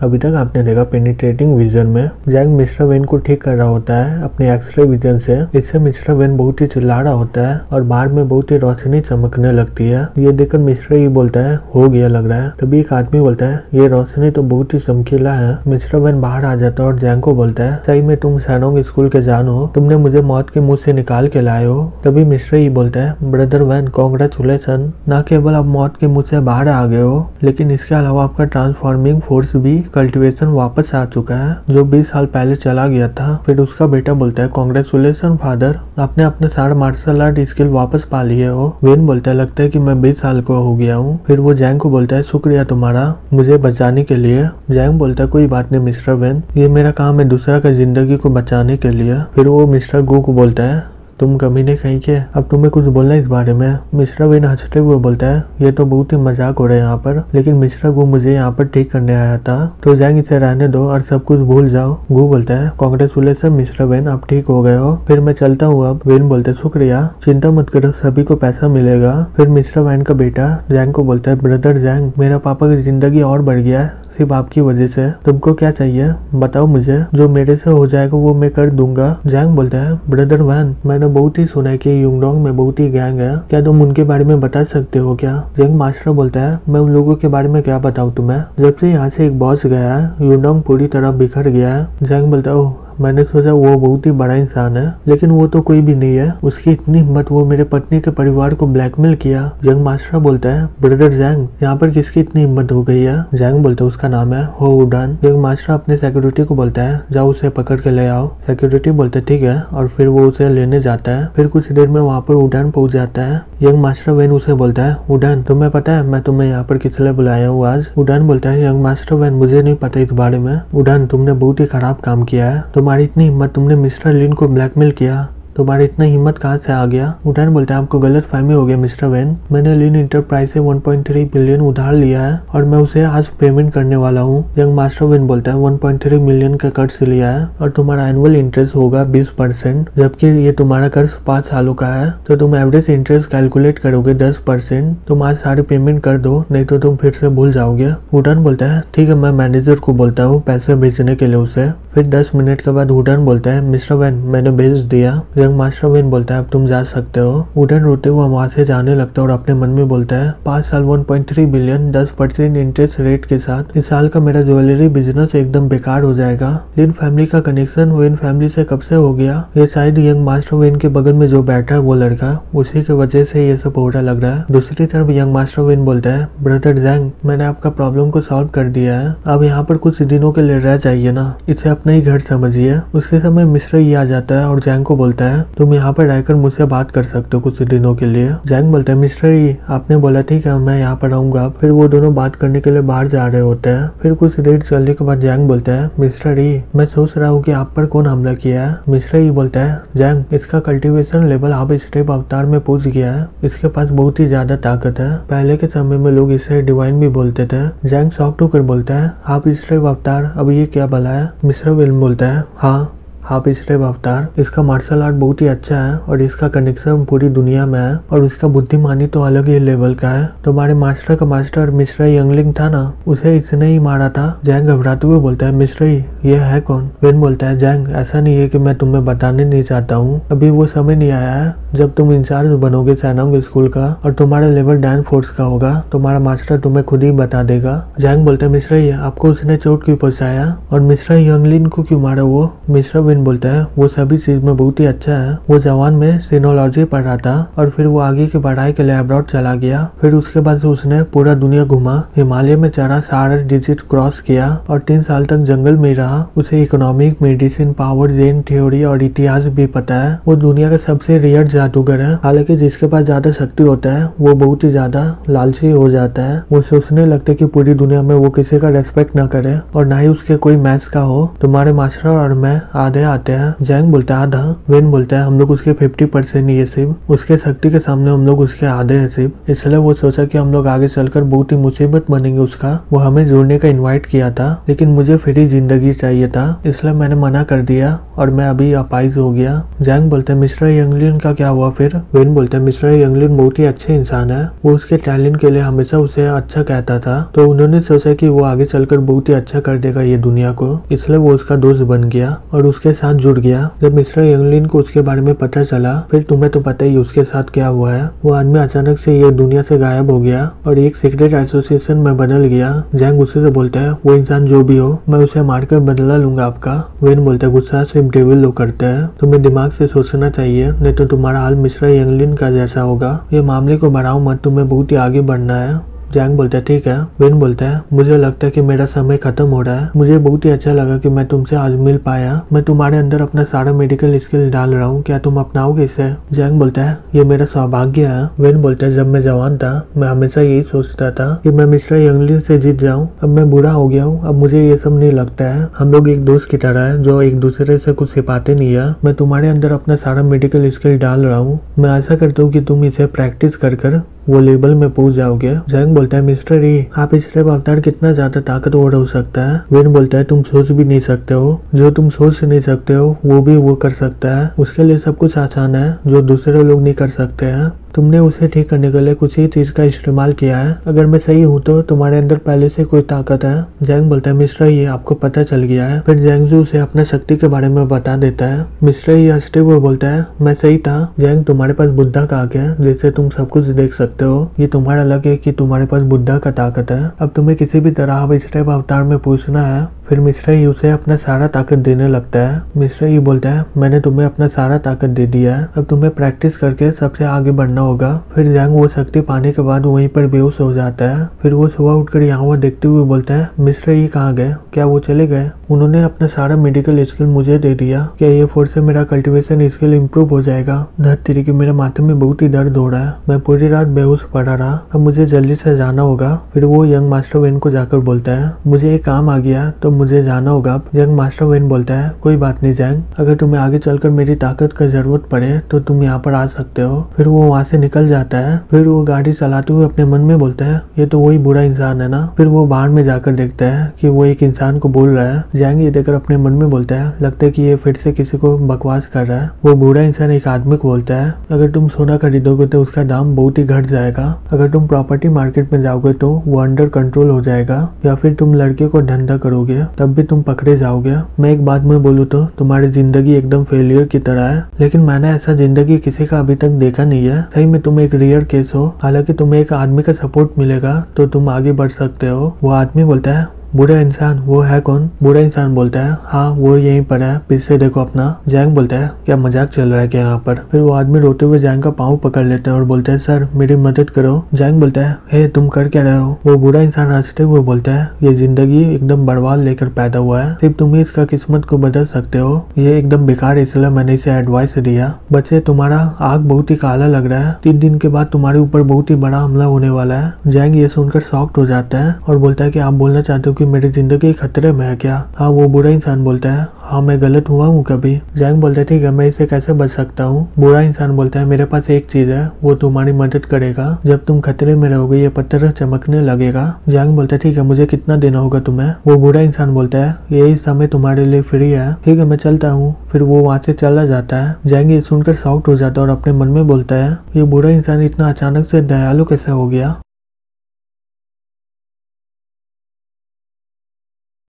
अभी तक आपने देखा पेनिट्रेटिंग विजन में जैंग मिस्टर वेन को ठीक कर रहा होता है अपने एक्सरे विजन से। इससे मिस्टर वेन बहुत ही चिल्ला रहा होता है और बाहर में बहुत ही रोशनी चमकने लगती है। ये देखकर मिस्टर ये बोलता है हो गया लग रहा है। तभी एक आदमी बोलता है ये रोशनी तो बहुत ही चमकीला है। मिस्टर वेन बाहर आ जाता है और जैंग को बोलता है सही में तुम सैनोंग स्कूल के जान हो, तुमने मुझे मौत के मुंह से निकाल के लाए हो। तभी मिस्टर ये बोलता है ब्रदर वेन कॉन्ग्रेचुलेसन, न केवल आप मौत के मुंह से बाहर आ गए हो लेकिन इसके अलावा आपका ट्रांसफॉर्मिंग फोर्स भी कल्टिवेशन वापस आ चुका है जो 20 साल पहले चला गया था। फिर उसका बेटा बोलता है कांग्रेचुलेशन फादर, आपने अपने सारे मार्शल आर्ट स्किल वापस पा लिए हो। वेन बोलता है लगता है कि मैं 20 साल का हो गया हूँ। फिर वो जैंग को बोलता है शुक्रिया तुम्हारा मुझे बचाने के लिए। जैंग बोलता है कोई बात नहीं मिस्टर वेन, ये मेरा काम है दूसरा का जिंदगी को बचाने के लिए। फिर वो मिस्टर गू को बोलता है तुम कभी नहीं कहीं के, अब तुम्हें कुछ बोलना है इस बारे में। मिस्टर वेन हंसते हुए बोलता है ये तो बहुत ही मजाक हो रहा है यहाँ पर, लेकिन मिस्टर गू मुझे यहाँ पर ठीक करने आया था तो जैंग इसे रहने दो और सब कुछ भूल जाओ। गू बोलता है कांग्रेचुलेशन मिस्टर वेन, आप ठीक हो गए हो। फिर मैं चलता हूँ अब। वेन बोलते है शुक्रिया, चिंता मत करो सभी को पैसा मिलेगा। फिर मिस्टर वेन का बेटा जैंग को बोलता है ब्रदर जैंग, मेरा पापा की जिंदगी और बढ़ गया है सिर्फ आपकी वजह से। तुमको क्या चाहिए बताओ मुझे, जो मेरे से हो जाएगा वो मैं कर दूंगा। जैंग बोलता है ब्रदर वैन, मैंने बहुत ही सुना है कि युंगडोंग में बहुत ही गैंग है, क्या तुम उनके बारे में बता सकते हो क्या। जैंग मास्टर बोलता है मैं उन लोगों के बारे में क्या बताऊँ तुम्हें, जब से यहाँ से एक बॉस गया है युंगडोंग पूरी तरह बिखर गया है। जैंग बोलता है मैंने सोचा वो बहुत ही बड़ा इंसान है लेकिन वो तो कोई भी नहीं है, उसकी इतनी हिम्मत वो मेरे पत्नी के परिवार को ब्लैकमेल किया। जैंग मास्टर बोलता है ब्रदर जैंग, यहाँ पर किसकी इतनी हिम्मत हो गई है। जैंग बोलता है उसका नाम है हो उडान। जैंग मास्टर अपने सिक्योरिटी को बोलता है जाओ उसे पकड़ के ले आओ। सिक्योरिटी बोलते ठीक है और फिर वो उसे लेने जाता है। फिर कुछ देर में वहाँ पर उडान पहुंच जाता है। यंग मास्टर वेन उसे बोलता है उडान तुम्हें पता है मैं तुम्हें यहाँ पर किस लिए बुलाया हूँ आज। उडान बोलता है यंग मास्टर वेन मुझे नहीं पता इस बारे में। उडान तुमने बहुत ही खराब काम किया है, तुम्हारी इतनी हिम्मत, तुमने मिस्टर लिन को ब्लैकमेल किया, तुम्हारी इतना हिम्मत कहाँ से आ गया। उडान बोलता है आपको गलत फहमी हो गया मिस्टर वेन, मैंने लिन इंटरप्राइज से 1.3 बिलियन उधार लिया है और मैं उसे आज पेमेंट करने वाला हूँ। यंग मास्टर वेन बोलता है 1.3 मिलियन का कर्ज लिया है और तुम्हारा एनुअल इंटरेस्ट होगा 20%, जबकि ये तुम्हारा कर्ज 5 सालों का है तो तुम एवरेज इंटरेस्ट कैलकुलेट करोगे 10%। तुम आज सारी पेमेंट कर दो नहीं तो तुम फिर से भूल जाओगे। उडान बोलता है ठीक है, मैं मैनेजर को बोलता हूँ पैसे भेजने के लिए उसे। फिर 10 मिनट के बाद उडान बोलता है मिस्टर वेन मैंने भेज दिया। यंग मास्टर वेन बोलता है अब तुम जा सकते हो। उडान रोते हुए वहां से जाने लगता है और अपने मन में बोलता है 5 साल 1.3 बिलियन 10% इंटरेस्ट रेट के साथ इस साल का मेरा ज्वेलरी बिजनेस एकदम बेकार हो जाएगा। लिन फैमिली का कनेक्शन वेन फैमिली से कब से हो गया, ये शायद यंग मास्टर वेन के बगल में जो बैठा है वो लड़का, उसी की वजह से ये सब हो रहा लग रहा है। दूसरी तरफ यंग मास्टर वेन बोलता है ब्रदर जैंग मैंने आपका प्रॉब्लम को सॉल्व कर दिया है, अब यहाँ पर कुछ दिनों के लिए रह जाइए ना, इसे अपना ही घर समझिए। उसी समय मिस्टर ये आ जाता है और जैंग को बोलता है तुम यहाँ पर रहकर मुझसे बात कर सकते हो कुछ दिनों के लिए। जैंग बोलता है मिस्टर ई आपने बोला ठीक है मैं यहाँ पर रहूंगा। फिर वो दोनों बात करने के लिए बाहर जा रहे होते हैं। फिर कुछ देर चलने के बाद जैंग बोलता है मिस्टर ई मैं सोच रहा हूँ कि आप पर कौन हमला किया है। मिस्टर ई बोलता है जैंग इसका कल्टीवेशन लेवल आप स्टेप अवतार में पहुंच गया है, इसके पास बहुत ही ज्यादा ताकत है, पहले के समय में लोग इसे डिवाइन भी बोलते थे। जैंग शॉक्ड होकर बोलता है आप स्टेप अवतार, अब ये क्या भला है। मिस्टर विल बोलता है हाँ आप स्टेप अवतार, इसका मार्शल आर्ट बहुत ही अच्छा है और इसका कनेक्शन पूरी दुनिया में है और उसका बुद्धिमानी तो अलग ही लेवल का है। तुम्हारे मास्टर का मास्टर मिस्टर यंगलिंग था ना, उसे इसने ही मारा था। जैंग घबराते हुए बोलता है मिस्टर ये है कौन। वेन बोलता है जैंग ऐसा नहीं है कि मैं तुम्हें बताने नहीं चाहता हूँ, अभी वो समय नहीं आया है जब तुम इंचार्ज बनोगे सैनोंग स्कूल का और तुम्हारा लेवल डैन फोर्स का होगा, तुम्हारा मास्टर तुम्हें खुद ही बता देगा। जैंग बोलता है मिस्टर आपको उसने चोट क्यों पहुंचाया और मिस्टर यंगलिन को क्यों मारा वो। मिस्टर बोलता है वो सभी चीज में बहुत ही अच्छा है, वो जवान में सिनोलॉजी पढ़ रहा था और फिर वो आगे की पढ़ाई के लिए अब्रॉड चला गया। फिर उसके बाद उसने पूरा दुनिया घुमा, हिमालय में चढ़ा, सारा डिजिट क्रॉस किया और 3 साल तक जंगल में रहा। उसे इकोनॉमिक, मेडिसिन, पावर, जेन थ्योरी और इतिहास भी पता है। वो दुनिया का सबसे रेयर जादूगर है, हालांकि जिसके पास ज्यादा शक्ति होता है वो बहुत ही ज्यादा लालची हो जाता है। वो सोचने लगता है कि पूरी दुनिया में वो किसी का रेस्पेक्ट न करे और ना ही उसके कोई मैच का हो। तुम्हारे मास्टर और मैं आधे आते हैं। जैंग बोलता है आधा। वेन बोलता है हम लोग उसके 50% ही है सिर्फ, उसके शक्ति के सामने हम लोग उसके आधे हैं सिर्फ, इसलिए वो सोचा कि हम लोग आगे चलकर बहुत ही मुसीबत बनेंगे उसका। वो हमें जुड़ने का इनवाइट किया था लेकिन मुझे फ्री जिंदगी चाहिए था, इसलिए मैंने मना कर दिया और मैं अभी अपाइज हो गया। जैंग बोलते हैं मिस्टर यंगलिन का क्या हुआ फिर? वेन बोलते हैं मिस्टर यंगलिन बहुत ही अच्छे इंसान है, वो उसके टैलेंट के लिए हमेशा उसे अच्छा कहता था, तो उन्होंने सोचा कि वो आगे चलकर बहुत ही अच्छा कर देगा ये दुनिया को, इसलिए वो उसका दोस्त बन गया और उसके साथ जुड़ गया। जब मिस्टर यंगलिन को उसके बारे में पता चला, फिर तुम्हें तो पता ही उसके साथ क्या हुआ है, वो आदमी अचानक से ये दुनिया से गायब हो गया और एक सीक्रेट एसोसिएशन में बदल गया। जैंग गुस्से से बोलता है वो इंसान जो भी हो, मैं उसे मारकर बदला लूंगा आपका। वेन बोलता है गुस्सा सिर्फ डेविल लोग करते हैं, तुम्हें दिमाग से सोचना चाहिए, नहीं तो तुम्हारा हाल मिस्टर यंगलिन का जैसा होगा। ये मामले को बढ़ाओ मत, तुम्हें बहुत ही आगे बढ़ना है। जैंग बोलता है ठीक है। वेन बोलता है मुझे लगता है कि मेरा समय खत्म हो रहा है, मुझे बहुत ही अच्छा लगा कि मैं तुमसे आज मिल पाया, मैं तुम्हारे अंदर अपना सारा मेडिकल स्किल डाल रहा हूँ, क्या तुम अपनाओगे इसे? जैंग बोलता है ये मेरा सौभाग्य है। वेन बोलता है जब मैं जवान था मैं हमेशा यही सोचता था कि मैं मिस्टर यंगलिन से जीत जाऊँ, अब मैं बूढ़ा हो गया हूँ, अब मुझे ये सब नहीं लगता है, हम लोग एक दोस्त की तरह है जो एक दूसरे से कुछ सिपाते नहीं है। मैं तुम्हारे अंदर अपना सारा मेडिकल स्किल डाल रहा हूँ, मैं आशा करता हूँ कि तुम इसे प्रैक्टिस कर वो लेवल में पहुंच जाओगे। जैंग बोलता है मिस्टर ई आप इस टाइप अवतार कितना ज्यादा ताकतवर हो सकता है? वेन बोलता है तुम सोच भी नहीं सकते हो, जो तुम सोच नहीं सकते हो वो भी वो कर सकता है, उसके लिए सब कुछ आसान है जो दूसरे लोग नहीं कर सकते हैं। तुमने उसे ठीक करने के लिए कुछ ही चीज का इस्तेमाल किया है, अगर मैं सही हूँ तो तुम्हारे अंदर पहले से कोई ताकत है। जैंग बोलता है मिस्टर ये आपको पता चल गया है। फिर जैंग उसे अपना शक्ति के बारे में बता देता है। मिस्टर ये हंसते हुए बोलता है मैं सही था जैंग, तुम्हारे पास बुद्धा का आंख है जिससे तुम सब कुछ देख सकते हो, ये तुम्हारा लग है कि तुम्हारे पास बुद्धा का ताकत है, अब तुम्हें किसी भी तरह अब इस टाइप अवतार में पूछना है। फिर मिस्टर ई उसे अपना सारा ताकत देने लगता है। मिस्टर ई बोलता है मैंने तुम्हें अपना सारा ताकत दे दिया है, अब तुम्हें प्रैक्टिस करके सबसे आगे बढ़ना होगा। फिर जैंग वो शक्ति पाने के बाद वहीं पर बेहोश हो जाता है। फिर वो सुबह उठकर यहाँ वहाँ देखते हुए बोलता है मिस्टर ई कहाँ गए, क्या वो चले गए? उन्होंने अपना सारा मेडिकल स्किल मुझे दे दिया, क्या ये फोर्स से मेरा कल्टीवेशन स्किल इम्प्रूव हो जाएगा? धत तेरी की मेरे माथे में बहुत ही दर्द हो रहा है, मैं पूरी रात बेहोश पड़ा रहा, अब मुझे जल्दी से जाना होगा। फिर वो यंग मास्टर वेन को जाकर बोलता है मुझे एक काम आ गया तो मुझे जाना होगा। यंग मास्टर वेन बोलता है कोई बात नहीं जैंग, अगर तुम्हें आगे चलकर मेरी ताकत का जरूरत पड़े तो तुम यहाँ पर आ सकते हो। फिर वो वहाँ से निकल जाता है। फिर वो गाड़ी चलाते हुए अपने मन में बोलता है ये तो वही बुरा इंसान है ना। फिर वो बाहर में जाकर देखता है कि वो एक इंसान को बोल रहा है। जैंग ये देखकर अपने मन में बोलता है लगता है कि ये फिर से किसी को बकवास कर रहा है। वो बुरा इंसान एक आदमी को बोलता है अगर तुम सोना खरीदोगे तो उसका दाम बहुत ही घट जाएगा, अगर तुम प्रॉपर्टी मार्केट में जाओगे तो वो अंडर कंट्रोल हो जाएगा, या फिर तुम लड़के को धंधा करोगे तब भी तुम पकड़े जाओगे। मैं एक बात में बोलूँ तो तुम्हारी जिंदगी एकदम फेलियर की तरह है, लेकिन मैंने ऐसा जिंदगी किसी का अभी तक देखा नहीं है। सही में तुम एक रेयर केस हो, हालांकि तुम्हें एक आदमी का सपोर्ट मिलेगा तो तुम आगे बढ़ सकते हो। वो आदमी बोलता है बुरा इंसान वो है कौन? बुरा इंसान बोलता है हाँ वो यहीं पर है, पीछे देखो अपना। जैंग बोलता है क्या मजाक चल रहा है क्या यहाँ पर? फिर वो आदमी रोते हुए जैंग का पाँव पकड़ लेते हैं और बोलते हैं सर मेरी मदद करो। जैंग बोलता है हे तुम कर क्या रहे हो? वो बुरा इंसान हंसते हुए बोलता है ये जिंदगी एकदम बर्बाद लेकर पैदा हुआ है, सिर्फ तुम ही इसका किस्मत को बदल सकते हो, ये एकदम बेकार है इसलिए मैंने इसे एडवाइस दिया। बच्चे तुम्हारा आग बहुत ही काला लग रहा है, 3 दिन के बाद तुम्हारे ऊपर बहुत ही बड़ा हमला होने वाला है। जैंग ये सुनकर शॉक्ड हो जाता है और बोलता है कि आप बोलना चाहते हो कि मेरी जिंदगी खतरे में है क्या? हाँ वो बुरा इंसान बोलता है हाँ मैं गलत हुआ हूँ कभी? जैंग बोलता है ठीक है मैं इसे कैसे बच सकता हूँ? बुरा इंसान बोलता है मेरे पास एक चीज है वो तुम्हारी मदद करेगा, जब तुम खतरे में रहोगे ये पत्थर चमकने लगेगा। जैंग बोलता है ठीक है मुझे कितना देना होगा तुम्हें? वो बुरा इंसान बोलता है यही समय तुम्हारे लिए फ्री है, ठीक है मैं चलता हूँ। फिर वो वहाँ से चला जाता है। जैंग ये सुनकर शॉक्ड हो जाता है और अपने मन में बोलता है ये बुरा इंसान इतना अचानक से दयालु कैसे हो गया?